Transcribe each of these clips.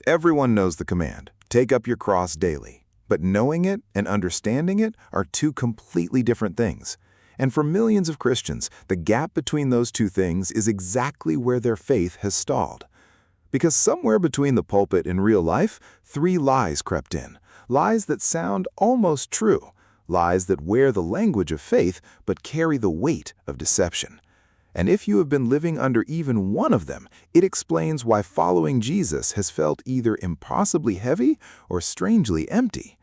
Everyone knows the command, take up your cross daily. But knowing it and understanding it are two completely different things. And for millions of Christians, the gap between those two things is exactly where their faith has stalled. Because somewhere between the pulpit and real life, three lies crept in. Lies that sound almost true. Lies that wear the language of faith but carry the weight of deception. And if you have been living under even one of them, it explains why following Jesus has felt either impossibly heavy or strangely empty.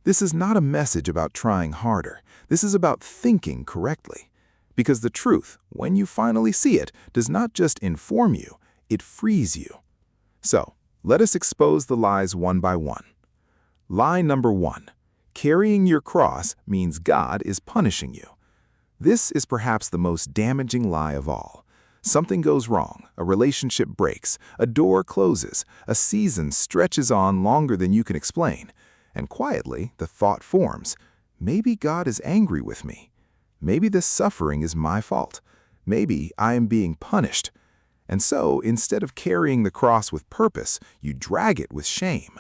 This is not a message about trying harder. This is about thinking correctly. Because the truth, when you finally see it, does not just inform you, it frees you. So, let us expose the lies one by one. Lie number 1. Carrying your cross means God is punishing you. This is perhaps the most damaging lie of all. Something goes wrong, a relationship breaks, a door closes, a season stretches on longer than you can explain, and quietly the thought forms, maybe God is angry with me. Maybe this suffering is my fault. Maybe I am being punished. And so, instead of carrying the cross with purpose, you drag it with shame.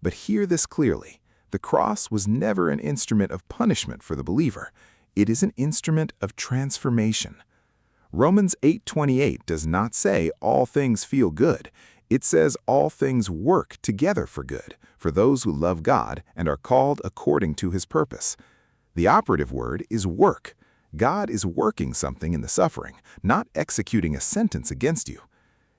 But hear this clearly. The cross was never an instrument of punishment for the believer. It is an instrument of transformation. Romans 8:28 does not say all things feel good. It says all things work together for good, for those who love God and are called according to His purpose. The operative word is work. God is working something in the suffering, not executing a sentence against you.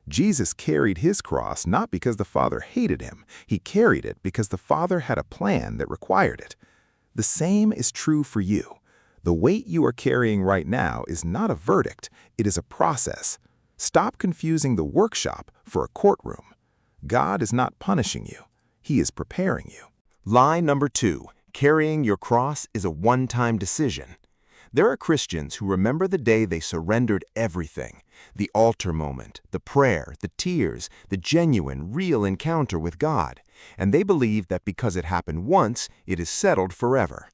Jesus carried His cross not because the Father hated Him. He carried it because the Father had a plan that required it. The same is true for you. The weight you are carrying right now is not a verdict, it is a process. Stop confusing the workshop for a courtroom. God is not punishing you, He is preparing you. Lie number 2. Carrying your cross is a one-time decision. There are Christians who remember the day they surrendered everything. The altar moment, the prayer, the tears, the genuine, real encounter with God. And they believe that because it happened once, it is settled forever.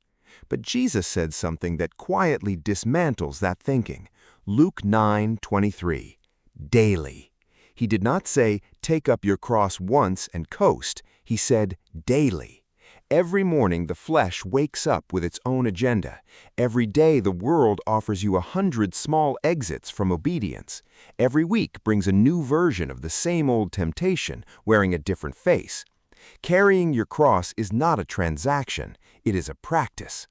But Jesus said something that quietly dismantles that thinking. Luke 9:23. Daily. He did not say, take up your cross once and coast. He said, daily. Every morning the flesh wakes up with its own agenda. Every day the world offers you 100 small exits from obedience. Every week brings a new version of the same old temptation, wearing a different face. Carrying your cross is not a transaction, it is a practice.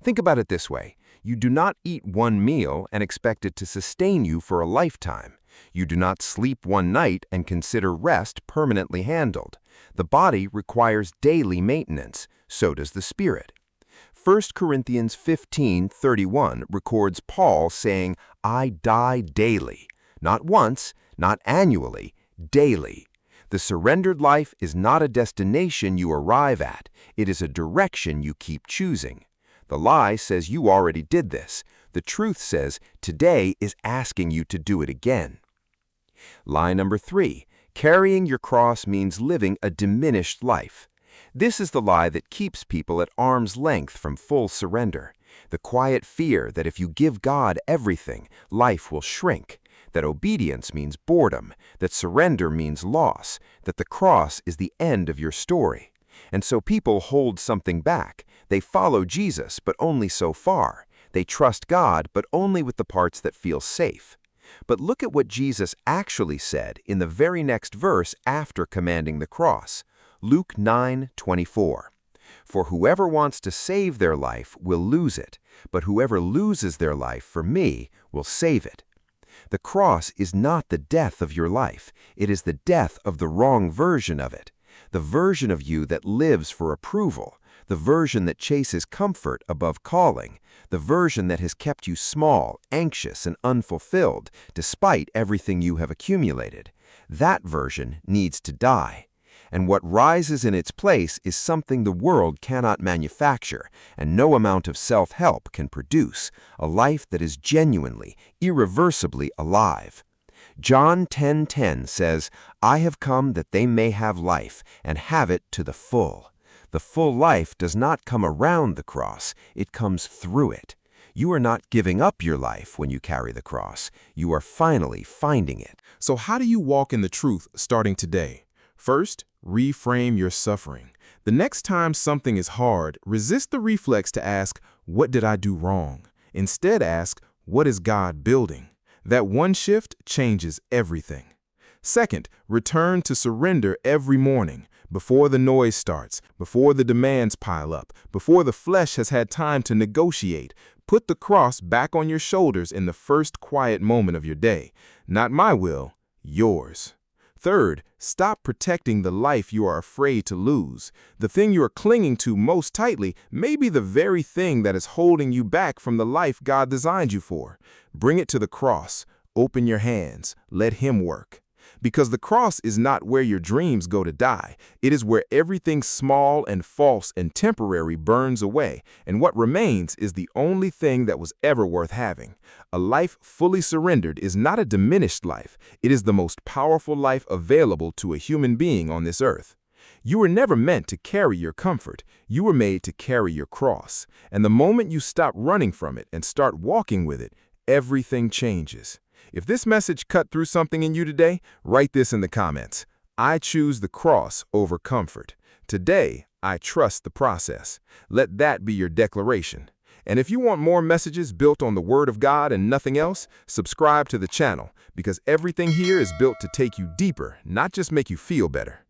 Think about it this way. You do not eat one meal and expect it to sustain you for a lifetime. You do not sleep one night and consider rest permanently handled. The body requires daily maintenance, so does the spirit. 1 Corinthians 15:31 records Paul saying, I die daily. Not once, not annually, daily. The surrendered life is not a destination you arrive at. It is a direction you keep choosing. The lie says you already did this. The truth says today is asking you to do it again. Lie number 3. Carrying your cross means living a diminished life. This is the lie that keeps people at arm's length from full surrender. The quiet fear that if you give God everything, life will shrink. That obedience means boredom. That surrender means loss. That the cross is the end of your story. And so people hold something back. They follow Jesus, but only so far. They trust God, but only with the parts that feel safe. But look at what Jesus actually said in the very next verse after commanding the cross. Luke 9:24. For whoever wants to save their life will lose it, but whoever loses their life for me will save it. The cross is not the death of your life. It is the death of the wrong version of it. The version of you that lives for approval, the version that chases comfort above calling, the version that has kept you small, anxious, and unfulfilled despite everything you have accumulated. That version needs to die. And what rises in its place is something the world cannot manufacture and no amount of self-help can produce, a life that is genuinely, irreversibly alive. John 10:10 says, I have come that they may have life and have it to the full. The full life does not come around the cross, it comes through it. You are not giving up your life when you carry the cross. You are finally finding it. So how do you walk in the truth starting today? First, Reframe your suffering. The next time something is hard, resist the reflex to ask, "What did I do wrong?" Instead ask, "What is God building?" That one shift changes everything. Second, return to surrender every morning, before the noise starts, before the demands pile up, before the flesh has had time to negotiate. Put the cross back on your shoulders in the first quiet moment of your day. Not my will, yours. Third, stop protecting the life you are afraid to lose. The thing you are clinging to most tightly may be the very thing that is holding you back from the life God designed you for. Bring it to the cross. Open your hands. Let Him work. Because the cross is not where your dreams go to die. It is where everything small and false and temporary burns away, and what remains is the only thing that was ever worth having. A life fully surrendered is not a diminished life. It is the most powerful life available to a human being on this earth. You were never meant to carry your comfort. You were made to carry your cross. And the moment you stop running from it and start walking with it, everything changes. If this message cut through something in you today, write this in the comments. I choose the cross over comfort. Today, I trust the process. Let that be your declaration. And if you want more messages built on the Word of God and nothing else, subscribe to the channel, because everything here is built to take you deeper, not just make you feel better.